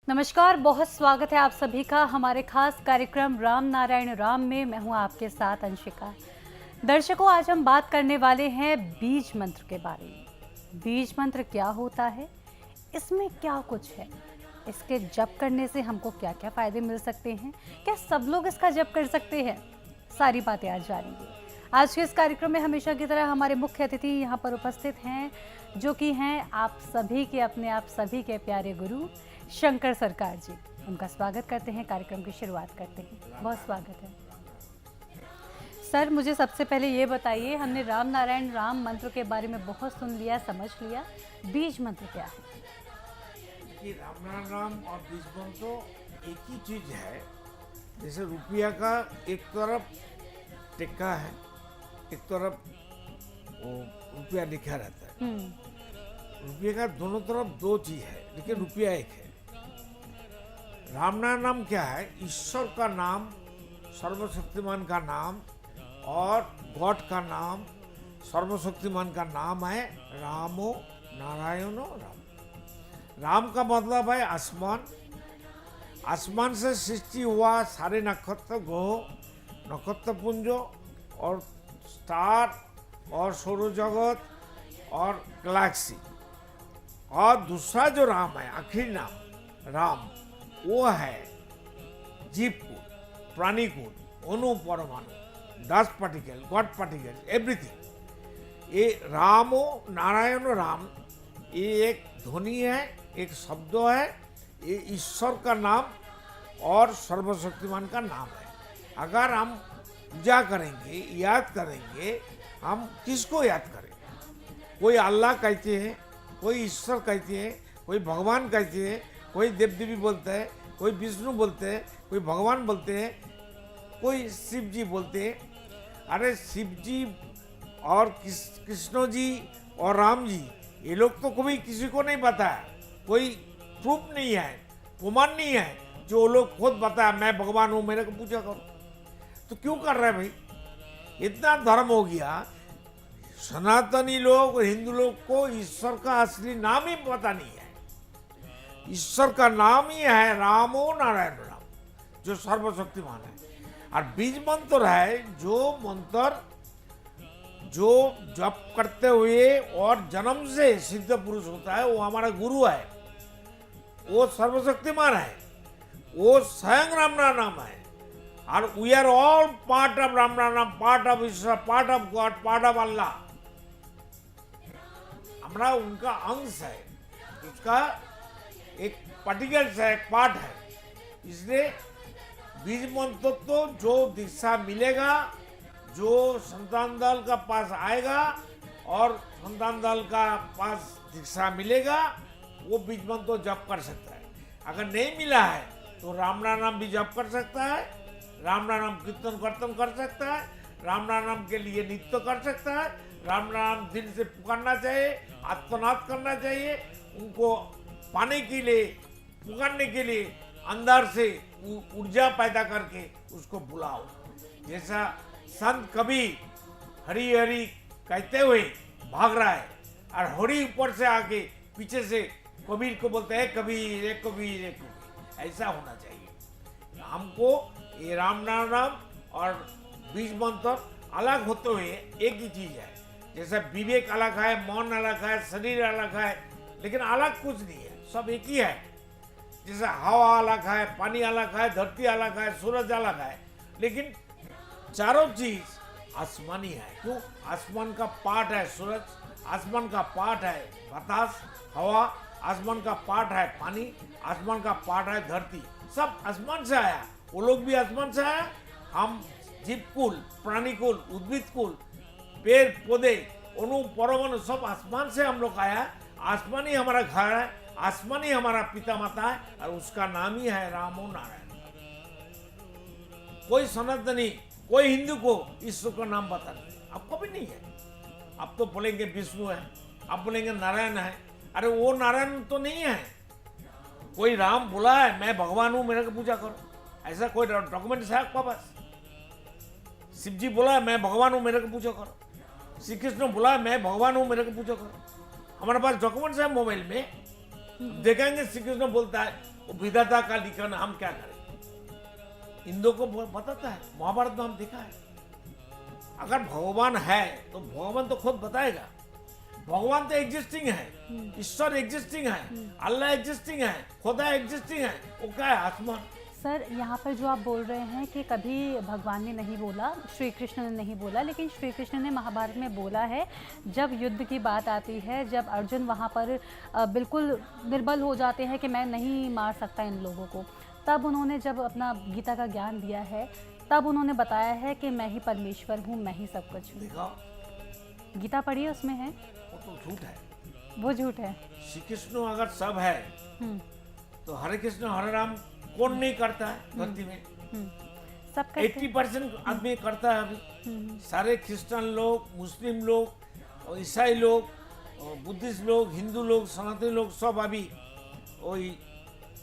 नमस्कार, बहुत स्वागत है आप सभी का हमारे खास कार्यक्रम राम नारायण राम में। मैं हूं आपके साथ अंशिका। दर्शकों, आज हम बात करने वाले हैं बीज मंत्र के बारे में। बीज मंत्र क्या होता है, इसमें क्या कुछ है, इसके जप करने से हमको क्या क्या फायदे मिल सकते हैं, क्या सब लोग इसका जप कर सकते हैं, सारी बातें आज जानेंगे। आज के इस कार्यक्रम में हमेशा की तरह हमारे मुख्य अतिथि यहाँ पर उपस्थित हैं, जो कि हैं आप सभी के अपने, आप सभी के प्यारे गुरु शंकर सरकार जी। उनका स्वागत करते हैं, कार्यक्रम की शुरुआत करते हैं। बहुत स्वागत है सर। मुझे सबसे पहले ये बताइए, हमने राम नारायण राम मंत्र के बारे में बहुत सुन लिया, समझ लिया, बीज मंत्र क्या है? कि राम नारायण राम और बीज मंत्र एक ही चीज है। जैसे रुपया का एक तरफ टिक्का है, एक तरफ वो रुपया लिखा रहता है। रुपये का दोनों तरफ दो चीज है, लेकिन रुपया एक है। राम नारायण नाम क्या है? ईश्वर का नाम, सर्वशक्तिमान का नाम और गॉड का नाम, सर्वशक्तिमान का नाम है रामो नारायणो राम। राम का मतलब है आसमान। आसमान से सृष्टि हुआ सारे नक्षत्र, ग्रह, नक्षत्र पुंज और स्टार और सौर जगत और गैलेक्सी। और दूसरा जो राम है, आखिरी नाम राम, वो है जीव कुल, प्राणी कुल, अणु परमाणु, dust particle, God particle, everything. ये रामो नारायण राम, ये एक ध्वनि है, एक शब्द है। ये ईश्वर का नाम और सर्वशक्तिमान का नाम है। अगर हम पूजा करेंगे, याद करेंगे, हम किसको याद करें? कोई अल्लाह कहते हैं, कोई ईश्वर कहते हैं, कोई भगवान कहते हैं, कोई देव देवी बोलते हैं, कोई विष्णु बोलते हैं, कोई भगवान बोलते हैं, कोई शिव जी बोलते हैं। अरे शिव जी और कृष्ण जी और राम जी, ये लोग तो कभी किसी को नहीं बताया, कोई प्रूफ नहीं है, प्रमाण नहीं है जो लोग खुद बताया मैं भगवान हूँ, मेरे को पूजा करो। तो क्यों कर रहे हैं भाई? इतना धर्म हो गया, सनातनी लोग, हिंदू लोग को ईश्वर का असली नाम ही पता नहीं है। ईश्वर का नाम ही है रामो नारायण राम, जो सर्वशक्तिमान है। और बीज मंत्र है जो मंत्र जो जप करते हुए और जन्म से सिद्ध पुरुष होता है, वो हमारा गुरु है, वो सर्वशक्तिमान है, वो स्वयं राम नाम है। और we are all part of Ram नाम, part of Ishwar, part of God, part of Allah. हमारा उनका अंश है, उसका एक पार्टिकल्स है, एक पार्ट है। इसलिए बीज मंत्र तो जो दीक्षा मिलेगा, जो संतान दल का पास आएगा और संतान दल का पास दीक्षा मिलेगा, वो बीज मंत्र तो जप कर सकता है। अगर नहीं मिला है तो राम नाम भी जप कर सकता है, राम नाम कीर्तन कीर्तन कर सकता है, राम नाम के लिए नित्य कर सकता है, राम नाम दिल से पुकारना चाहिए, आत्मनाद करना चाहिए। उनको पाने के लिए, पुकारने के लिए अंदर से ऊर्जा पैदा करके उसको बुलाओ। जैसा संत कबीर हरि हरि कहते हुए भाग रहा है और हरि ऊपर से आके पीछे से कबीर को बोलते हैं कबीर एक कबीर एक कबीर। ऐसा होना चाहिए। हमको ये राम नाम और बीज मंत्र अलग होते हुए एक ही चीज है। जैसे विवेक अलग है, मन अलग है, शरीर अलग है, लेकिन अलग कुछ नहीं है, सब एक ही है। जैसे हवा अलग है, पानी अलग है, धरती अलग है, सूरज अलग है, लेकिन चारों चीज आसमानी है। क्यों? आसमान का पार्ट है सूरज, आसमान का पार्ट है बतास, हवा, आसमान का पार्ट है पानी, आसमान का पार्ट है धरती। सब आसमान से आया, वो लोग भी आसमान से आया। हम जीव कुल, प्राणी कुल, उद्भिद कुल, पेड़ पौधे, अणु परमाणु, सब आसमान से हम लोग आया। आसमान ही हमारा घर है, आसमान ही हमारा पिता माता है, और उसका नाम ही है रामो नारायण। कोई सनातनी, कोई हिंदू को ईश्वर का नाम पता नहीं, आपको भी नहीं है। आप तो बोलेंगे विष्णु है, आप बोलेंगे नारायण है। अरे वो नारायण तो नहीं है। कोई राम बोला है मैं भगवान हूं, मेरे को पूजा करो, ऐसा कोई डॉक्यूमेंट है आपके पास? शिव जी बोला है मैं भगवान हूं, मेरे को पूजा करो। श्री कृष्ण बोला है मैं भगवान हूं, मेरे को पूजा करो। हमारे पास डॉक्यूमेंट्स है मोबाइल में, देखेंगे श्री कृष्ण बोलता है वो विधाता का लिखन हम क्या करें? इंद्र को बताता है, महाभारत में हम देखा है। अगर भगवान है तो भगवान तो खुद बताएगा। भगवान तो एग्जिस्टिंग है, ईश्वर एग्जिस्टिंग है, अल्लाह एग्जिस्टिंग है, खुदा एग्जिस्टिंग है। वो क्या है? आत्मा। सर यहाँ पर जो आप बोल रहे हैं कि कभी भगवान ने नहीं बोला, श्री कृष्ण ने नहीं बोला, लेकिन श्री कृष्ण ने महाभारत में बोला है। जब युद्ध की बात आती है, जब अर्जुन वहाँ पर बिल्कुल निर्बल हो जाते हैं कि मैं नहीं मार सकता इन लोगों को, तब उन्होंने जब अपना गीता का ज्ञान दिया है, तब उन्होंने बताया है कि मैं ही परमेश्वर हूँ, मैं ही सब कुछ हूँ। दिखाओ। गीता पढ़िए, उसमें है। वो तो झूठ है। वो झूठ है। श्री कृष्ण अगर सब है तो हरे कृष्ण हरे राम कौन नहीं करता है धरती में? सब करते 80% आदमी करता है अभी। सारे क्रिश्चियन लोग, मुस्लिम लोग, और ईसाई लोग, और बुद्धिस्ट लोग, हिंदू लोग, सनातनी लोग सब अभी वही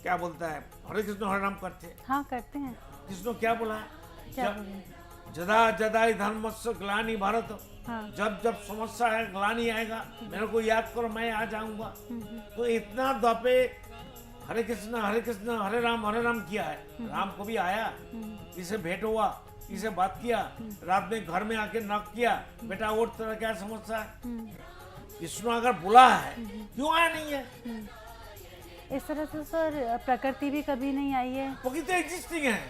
क्या बोलता है, हरे कृष्ण हरे राम करते हैं। हाँ, करते हैं। कृष्ण क्या बोला? क्या बोले? जदा जदा धर्मस्य ग्लानि भारत। हाँ। जब जब समस्या है, ग्लानि आएगा, मेरे को याद करो, मैं आ जाऊंगा। तो इतना दफे हरे कृष्ण हरे राम किया है। राम को भी आया, इसे भेंट हुआ, इसे बात किया, रात में घर में आके नॉक किया, बेटा और तरह क्या समस्या है? कृष्ण अगर बुला है, क्यों आया नहीं है? इस तरह से सर प्रकृति भी कभी नहीं आई है। प्रकृति एग्जिस्टिंग है।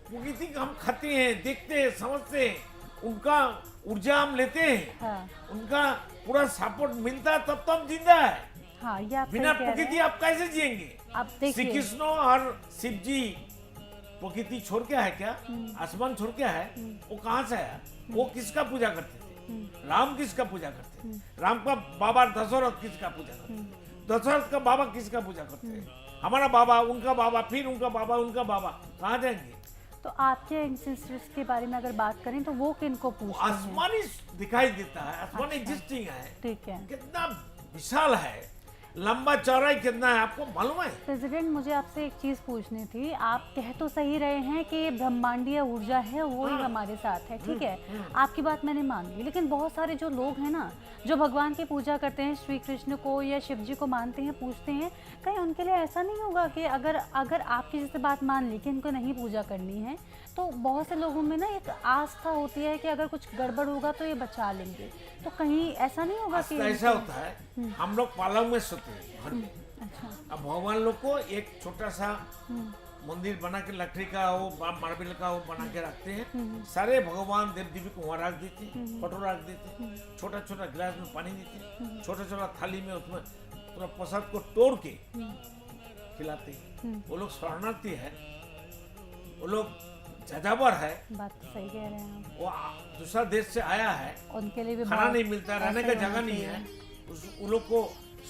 प्रकृति हम खाते हैं, देखते हैं, समझते हैं, उनका ऊर्जा हम लेते हैं। हाँ। उनका पूरा सपोर्ट मिलता है, तब तो हम जिंदा है। हाँ, ये आप बिना सही कह रहे प्रकृति हैं। आप कैसे जिएंगे? आप श्री देखिए, कृष्ण और शिव जी प्रकृति छोड़ के है क्या? आसमान छोड़ के है? वो कहाँ से आया? वो किसका पूजा करते थे? राम किसका पूजा करते थे? राम का बाबा दशरथ किसका पूजा करते थे? दशरथ का बाबा किसका पूजा करते थे? हमारा बाबा, उनका बाबा, फिर उनका बाबा, कहाँ जाएंगे? तो आपके एंसेस्टर्स के बारे में अगर बात करें तो वो किनको पूछते हैं? आसमान ही दिखाई देता है, आसमान अच्छा। एग्जिस्टिंग है। ठीक है। कितना विशाल है, लंबा चौड़ाई कितना है, आपको मालूम है? प्रेसिडेंट, मुझे आपसे एक चीज़ पूछनी थी। आप कह तो सही रहे हैं कि ब्रह्मांडीय ऊर्जा है, वो ही हमारे साथ है, ठीक है, आपकी बात मैंने मान ली। लेकिन बहुत सारे जो लोग हैं ना, जो भगवान की पूजा करते हैं, श्री कृष्ण को या शिव जी को मानते हैं, पूछते हैं, कहीं उनके लिए ऐसा नहीं होगा कि अगर आपकी जैसे बात मान ली कि इनको नहीं पूजा करनी है, तो बहुत से लोगों में ना एक आस्था होती है कि अगर कुछ गड़बड़ होगा तो ये बचा लेंगे, तो कहीं ऐसा नहीं होगा कि ऐसा होता है? हम लोग पालव में सोते हैं घर में। अच्छा। अब भगवान लोग को एक छोटा सा मंदिर बना के लकड़ी का हो, मार्बल का हो बना के रखते हैं। सारे भगवान देव देवी को वहाँ रख देते हैं, कटोरा रख देते हैं, छोटा छोटा गिलास में पानी देते हैं, छोटा छोटा थाली में उसमें पूरा प्रसाद को तोड़ के खिलाते हैं। वो लोग शरणार्थी है, वो लोग जाजावर है, बात तो सही कह रहे हैं आप। वो दूसरा देश से आया है, उनके लिए भी खाना बहुत नहीं मिलता, रहने ऐसा का ही होना जगह नहीं चाहिए। है, उन लोग को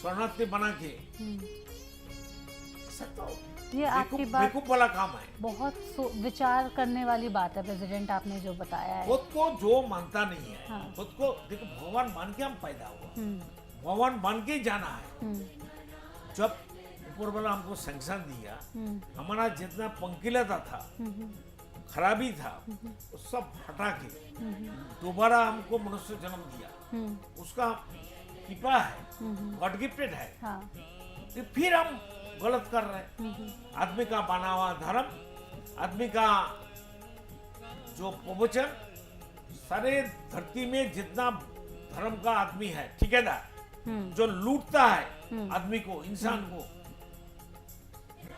शरणार्थी बना के, ऐसा तो ये आपकी बात बेवकूफ वाला काम है। बहुत विचार करने वाली बात है प्रेसिडेंट, आपने जो बताया है। खुद को जो मानता नहीं है, हाँ। खुद को देखो, भगवान मान के हम पैदा हुआ, हम्म, भगवान मान के ही जाना है। हम्म, जब ऊपर वाला हमको सैंक्शन दिया, हमारा जितना पंकिलता था, खराबी था, वो सब हटा के दोबारा हमको मनुष्य जन्म दिया। उसका कृपा है, गॉड गिफ्टेड है। हाँ। तो फिर हम गलत कर रहे हैं। आदमी का बना हुआ धर्म, आदमी का जो प्रवचन, सारे धरती में जितना धर्म का आदमी है, ठेकेदार जो लूटता है आदमी को, इंसान को,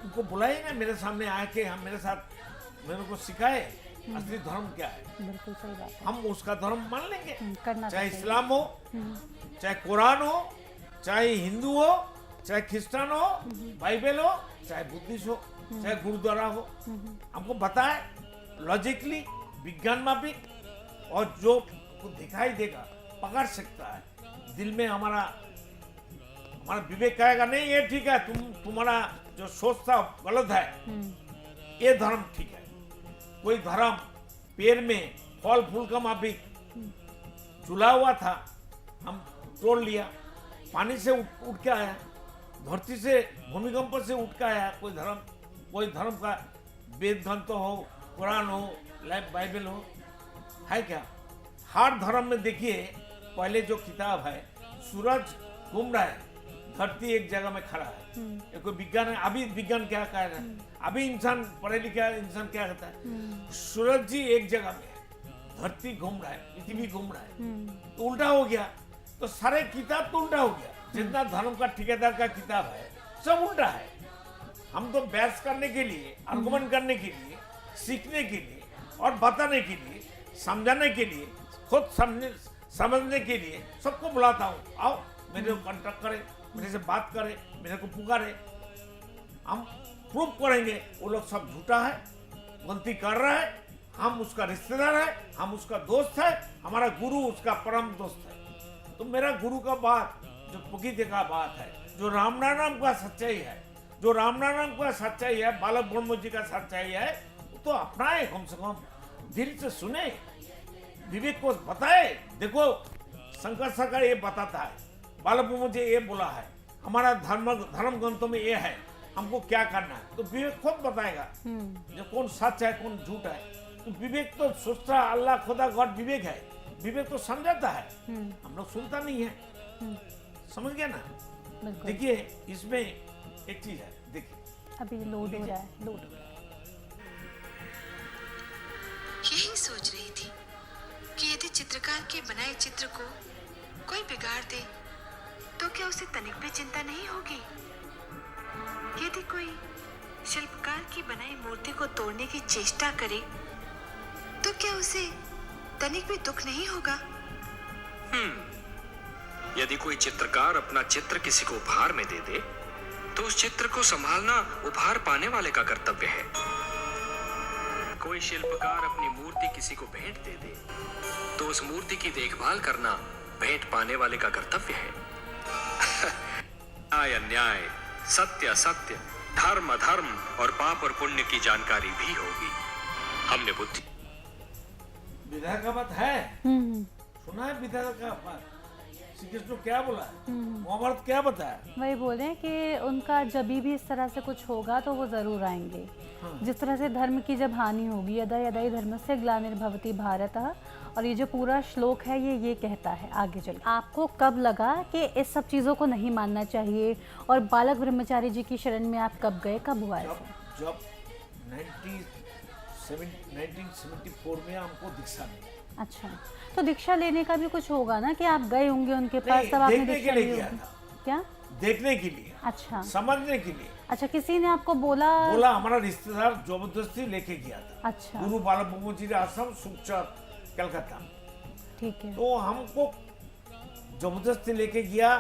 उनको बुलाइए ना मेरे सामने आके, हम मेरे साथ मेरे को सिखाए असली धर्म क्या है। बिल्कुल सही बात है। हम उसका धर्म मान लेंगे, करना चाहे चाहिए। इस्लाम हो, चाहे कुरान हो, चाहे हिंदू हो, चाहे क्रिश्चियन हो, बाइबल हो, चाहे बुद्धिस्ट हो, चाहे गुरुद्वारा हो, हमको बताए लॉजिकली, विज्ञान माफिक, और जो दिखाई देगा, पकड़ सकता है। दिल में हमारा विवेक कहेगा नहीं ये ठीक है, तुम्हारा जो सोच था गलत है, ये धर्म ठीक है। कोई धर्म पेड़ में फल फूल का माफिक झूला हुआ था, हम तोड़ लिया, पानी से उठ के आया, धरती से भूमिकंप से उठ के आया। कोई धर्म का वेद ग्रंथ हो, कुरान हो, बाइबल हो, है क्या? हर धर्म में देखिए, पहले जो किताब है, सूरज घूम रहा है, धरती एक जगह में खड़ा है। ये कोई विज्ञान है? अभी विज्ञान क्या कह रहा है? अभी इंसान पढ़े लिखा इंसान क्या कहता है? सूरज जी एक जगह में है, धरती घूम रहा है, पृथ्वी घूम रहा है, तो उल्टा हो गया। तो सारे किताब तो उल्टा हो गया। जितना धर्म का ठेकेदार का किताब है सब उल्टा है। हम तो बहस करने के लिए, आर्गुमेंट करने के लिए, सीखने के लिए और बताने के लिए, समझाने के लिए, खुद समझने के लिए सबको बुलाता हूँ। आओ मेरे को कॉन्टेक्ट करे, मेरे से बात करे, मेरे को पुकारे, हम प्रूव करेंगे वो लोग सब झूठा है, गलती कर रहा है। हम उसका रिश्तेदार है, हम उसका दोस्त है, हमारा गुरु उसका परम दोस्त है। तो मेरा गुरु का बात जो प्रकृति का बात है, जो रामनारायण का सच्चाई है, जो रामनारायण का सच्चाई है, बालक ब्रह्म जी का सच्चाई है, तो अपनाए, कम से कम दिल से सुने, विवेक को बताए। देखो शंकर सरकार ये बताता है, बालक ब्रह्म जी ये बोला है, हमारा धर्म ग्रंथों में ये है, हमको क्या करना है। तो विवेक खुद बताएगा जो कौन सच है कौन झूठ है। तो विवेक तो सोचता, अल्लाह खुदा गॉड विवेक है, विवेक तो समझाता है, हम लोग सुनता नहीं है। समझ गया ना? देखिए इसमें एक चीज है, देखिए अभी लोड हो रहा है, लोड हो रहा है। यही सोच रही थी कि यदि चित्रकार के बनाए चित्र को कोई बिगाड़ दे तो क्या उसे तनिक भी चिंता नहीं होगी? यदि कोई शिल्पकार की बनाई मूर्ति को तोड़ने की चेष्टा करे तो क्या उसे तनिक भी दुख नहीं होगा? यदि कोई चित्रकार अपना चित्र किसी को उपहार में दे दे तो उस चित्र को संभालना उपहार पाने वाले का कर्तव्य है। कोई शिल्पकार अपनी मूर्ति किसी को भेंट दे दे तो उस मूर्ति की देखभाल करना भेंट पाने वाले का कर्तव्य है। न्याय अन्याय, सत्य असत्य, धर्म अधर्म और पाप और पुण्य की जानकारी भी होगी। हमने बुद्धि विधायक का बात है, सुना है विधायक का बात। श्री कृष्ण क्या बोला है, महाभारत क्या बताया? वही बोले कि उनका जब भी इस तरह से कुछ होगा तो वो जरूर आएंगे। जिस तरह से धर्म की जब हानि होगी, यदा यदा ही धर्मस्य ग्लानिर्भवति भारतः, और ये जो पूरा श्लोक है ये कहता है आगे चल। आपको कब लगा कि इस सब चीज़ों को नहीं मानना चाहिए और बालक ब्रह्मचारी जी की शरण में आप कब गए, कब हुआ ऐसा? जब 1974 में हमको दीक्षा मिली। अच्छा, तो दीक्षा लेने का भी कुछ होगा ना कि आप गए होंगे उनके पास, तब आपने देखने दीक्षा के लिए ली गया होगी। था, क्या? देखने के लिए, अच्छा, समझने के लिए। अच्छा, किसी ने आपको बोला? हमारा रिश्तेदार जबरदस्ती लेके गया था। अच्छा, गुरु बालक ब्रह्म जी आश्रम सुखचर कलकत्ता। ठीक है। तो हमको जबरदस्ती लेके गया।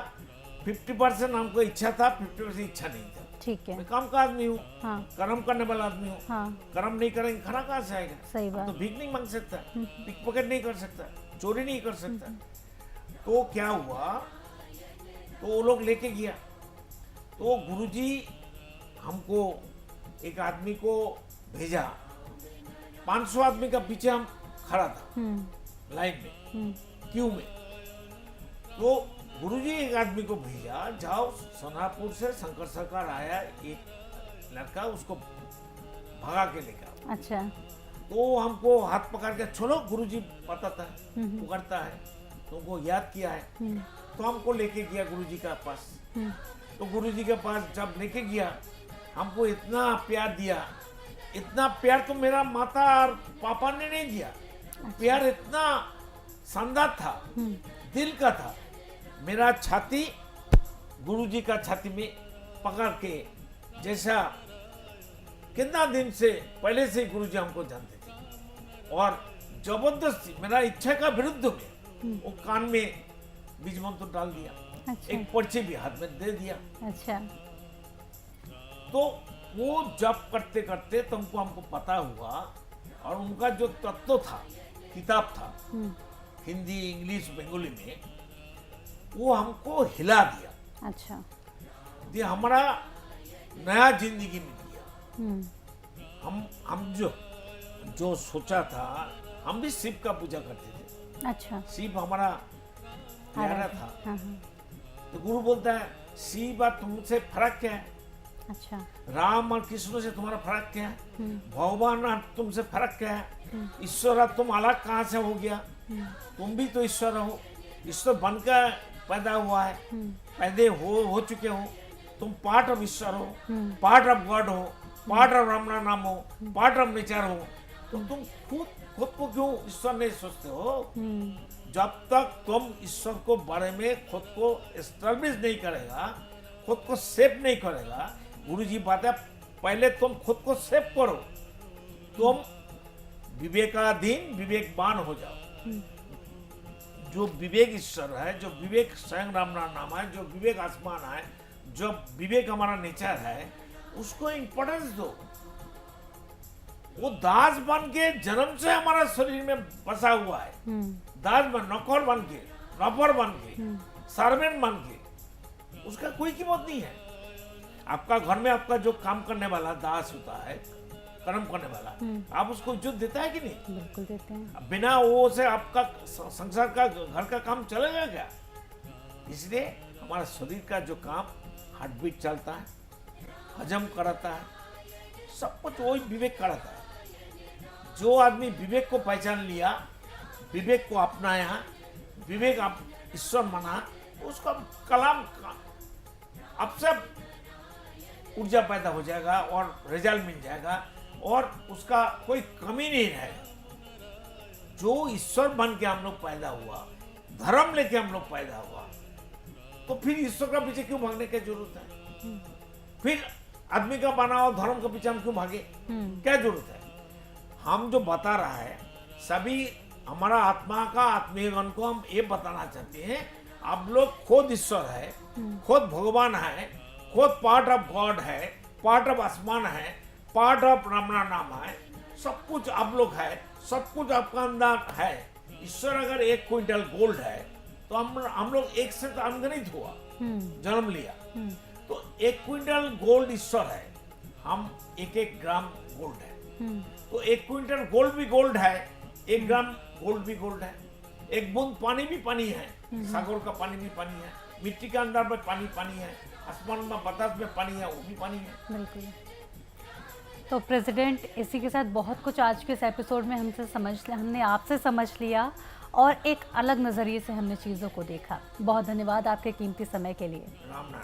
50% हमको इच्छा था, 50% इच्छा नहीं था। ठीक है। मैं काम का आदमी हूँ, हाँ, कर्म करने वाला आदमी हूँ। हाँ, कर्म नहीं करेंगे खाना कहाँ से आएगा? सही बात। तो भीख नहीं मांग सकता, पिक पॉकेट नहीं कर सकता, चोरी नहीं कर सकता। तो क्या हुआ, तो वो लोग लेके गया। तो गुरुजी हमको एक आदमी को भेजा, 500 आदमी का पीछे हम खड़ा था लाइन में, क्यू में। तो गुरुजी एक आदमी को भेजा, जाओ सोनापुर से शंकर सरकार आया, एक लड़का, उसको भगा के लेकर। अच्छा, तो हमको हाथ पकड़ के छोड़ो, गुरुजी बताता है, पुकारता है, तुमको याद किया है। तो हमको लेके गया गुरुजी के पास। तो गुरुजी के पास जब लेके गया, हमको इतना प्यार दिया, इतना प्यार तो मेरा माता और पापा ने नहीं दिया। प्यार इतना शानदार था, दिल का था। मेरा छाती गुरुजी का छाती में पकड़ के, जैसा कितना दिन से पहले से गुरुजी हमको जानते थे, और जबरदस्ती मेरा इच्छा का विरुद्ध में वो कान में बीज मंत्र डाल दिया। अच्छा, एक पर्ची भी हाथ में दे दिया। अच्छा, तो वो जब करते करते तुमको हमको पता हुआ, और उनका जो तत्व था, किताब था हिंदी इंग्लिश बंगाली में, वो हमको हिला दिया। अच्छा, ये हमारा नया जिंदगी में दिया। हम जो सोचा था, हम भी शिव का पूजा करते थे। अच्छा, शिव हमारा प्यारा था। हाँ, हाँ, तो गुरु बोलता है, शिव और तुमसे फर्क क्या है? अच्छा, राम और कृष्ण से तुम्हारा फर्क क्या है? भगवान और तुमसे फर्क क्या है? ईश्वर तुम अलग कहाँ से हो गया? तुम भी तो ईश्वर हो। ईश्वर बनकर पैदा हुआ है, पैदे हो चुके हो, तुम पार्ट ऑफ ईश्वर हो, पार्ट ऑफ गॉड हो, पार्ट ऑफ राम नाम हो, पार्ट ऑफ नेचर हो, तो तुम खुद को क्यों ईश्वर नहीं सोचते हो? जब तक तुम ईश्वर को बारे में खुद को एस्टेब्लिश नहीं करेगा, खुद को सेफ नहीं करेगा, गुरु जी बात है पहले तुम खुद को सेफ करो, तुम विवेकाधीन विवेकवान हो जाओ। जो विवेक ईश्वर है, जो विवेक स्वयं राम नाम है, जो विवेक आसमान है, जो विवेक हमारा नेचर है, उसको इंपॉर्टेंस दो। वो दास बन के जन्म से हमारा शरीर में बसा हुआ है, दास बन, नौकर बन के, नौकर बन के, सर्वेंट बन के, उसका कोई कीमत नहीं है। आपका घर में आपका जो काम करने वाला दास होता है, कर्म करने वाला, आप उसको इज्जत देता है कि नहीं? बिल्कुल देते हैं। बिना वो से आपका संसार का घर का काम चलेगा क्या? इसलिए हमारा शरीर का जो काम हार्ट बीट चलता है, हजम कराता है, सब कुछ वही विवेक कराता है। जो आदमी विवेक को पहचान लिया, विवेक को अपनाया, विवेक आप ईश्वर माना, उसका कलाम अब से ऊर्जा पैदा हो जाएगा और रिजल्ट मिल जाएगा और उसका कोई कमी नहीं रहेगा। जो ईश्वर बन के हम लोग पैदा हुआ, धर्म लेके हम लोग पैदा हुआ, तो फिर ईश्वर का पीछे क्यों भागने की जरूरत है? फिर आदमी का बना हुआ धर्म के पीछे हम क्यों भागे? क्या जरूरत है? हम जो बता रहा है सभी हमारा आत्मा का आत्मीयगण को हम ये बताना चाहते हैं, आप लोग खुद ईश्वर है, खुद भगवान है, खुद पार्ट ऑफ गॉड है, पार्ट ऑफ आसमान है, पार्ट ऑफ रामना नाम है, सब कुछ आप लोग है, सब कुछ आपका अंदर है। ईश्वर अगर 1 क्विंटल गोल्ड है तो हम लोग एक से तो अनगणित हुआ, जन्म लिया, तो 1 क्विंटल गोल्ड ईश्वर है, हम 1 ग्राम गोल्ड है। तो 1 क्विंटल गोल्ड भी गोल्ड है, 1 ग्राम गोल्ड भी गोल्ड है। एक बूंद पानी भी पानी है, सागर का पानी भी पानी है, मिट्टी के अंदर में पानी पानी है, आसमान में बतास में पानी है, वो भी पानी है। बिल्कुल। तो प्रेसिडेंट, इसी के साथ बहुत कुछ आज के इस एपिसोड में हमने आपसे समझ लिया और एक अलग नज़रिए से हमने चीज़ों को देखा। बहुत धन्यवाद आपके कीमती समय के लिए। राम नाम।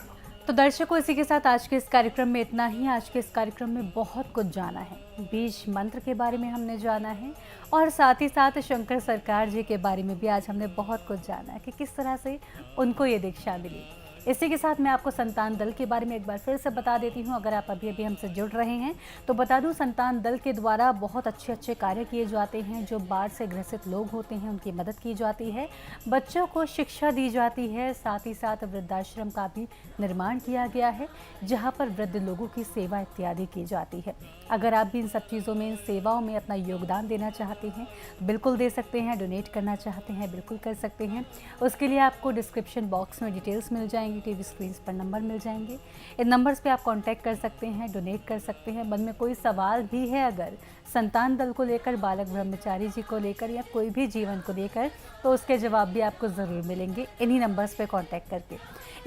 तो दर्शकों, इसी के साथ आज के इस कार्यक्रम में इतना ही। आज के इस कार्यक्रम में बहुत कुछ जाना है, बीज मंत्र के बारे में हमने जाना है और साथ ही साथ शंकर सरकार जी के बारे में भी आज हमने बहुत कुछ जाना है कि किस तरह से उनको ये दीक्षा मिली। इसी के साथ मैं आपको संतान दल के बारे में एक बार फिर से बता देती हूँ। अगर आप अभी अभी हमसे जुड़ रहे हैं तो बता दूँ, संतान दल के द्वारा बहुत अच्छे कार्य किए जाते हैं। जो बाढ़ से ग्रसित लोग होते हैं उनकी मदद की जाती है, बच्चों को शिक्षा दी जाती है, साथ ही साथ वृद्धाश्रम का भी निर्माण किया गया है जहाँ पर वृद्ध लोगों की सेवा इत्यादि की जाती है। अगर आप भी इन सब चीज़ों में, इन सेवाओं में अपना योगदान देना चाहते हैं, बिल्कुल दे सकते हैं। डोनेट करना चाहते हैं, बिल्कुल कर सकते हैं। उसके लिए आपको डिस्क्रिप्शन बॉक्स में डिटेल्स मिल जाएंगी, टीवी स्क्रीन पर नंबर मिल जाएंगे। इन नंबर्स पे आप कांटेक्ट कर सकते हैं, डोनेट कर सकते हैं। मन में कोई सवाल भी है अगर संतान दल को लेकर, बालक ब्रह्मचारी जी को लेकर या कोई भी जीवन को लेकर, तो उसके जवाब भी आपको ज़रूर मिलेंगे इन्हीं नंबर्स पे कांटेक्ट करके।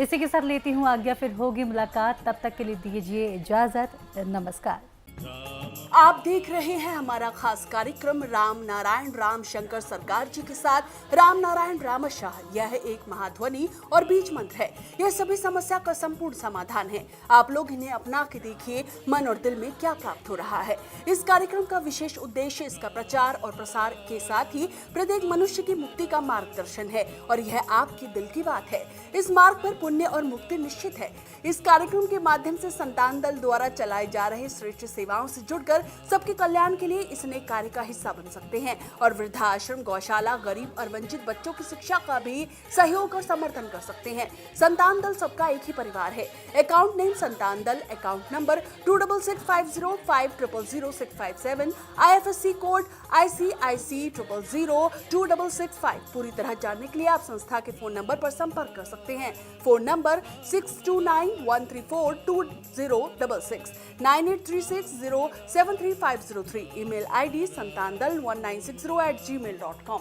इसी के साथ लेती हूँ आज्ञा, फिर होगी मुलाकात। तब तक के लिए दीजिए इजाज़त। नमस्कार। आप देख रहे हैं हमारा खास कार्यक्रम राम नारायण राम शंकर सरकार जी के साथ राम नारायण रामशाह। यह एक महाध्वनि और बीज मंत्र है। यह सभी समस्या का संपूर्ण समाधान है। आप लोग इन्हें अपना के देखिए, मन और दिल में क्या प्राप्त हो रहा है। इस कार्यक्रम का विशेष उद्देश्य इसका प्रचार और प्रसार के साथ ही प्रत्येक मनुष्य की मुक्ति का मार्गदर्शन है और यह आपके दिल की बात है। इस मार्ग पर पुण्य और मुक्ति निश्चित है। इस कार्यक्रम के माध्यम से संतान दल द्वारा चलाए जा रहे श्रेष्ठ सेवाओं से जुड़कर सबके कल्याण के लिए इस नेक कार्य का हिस्सा बन सकते हैं और वृद्धाश्रम, गौशाला, गरीब और वंचित बच्चों की शिक्षा का भी सहयोग और समर्थन कर सकते हैं। संतान दल सबका एक ही परिवार है। अकाउंट नेम संतान दल, account number 266505000657, IFSC code ICIC 000265। पूरी तरह जानने के लिए आप संस्था के फोन नंबर पर संपर्क कर सकते हैं। Phone number 6291342066, 9836073503। Email ID santandal1960@gmail.com।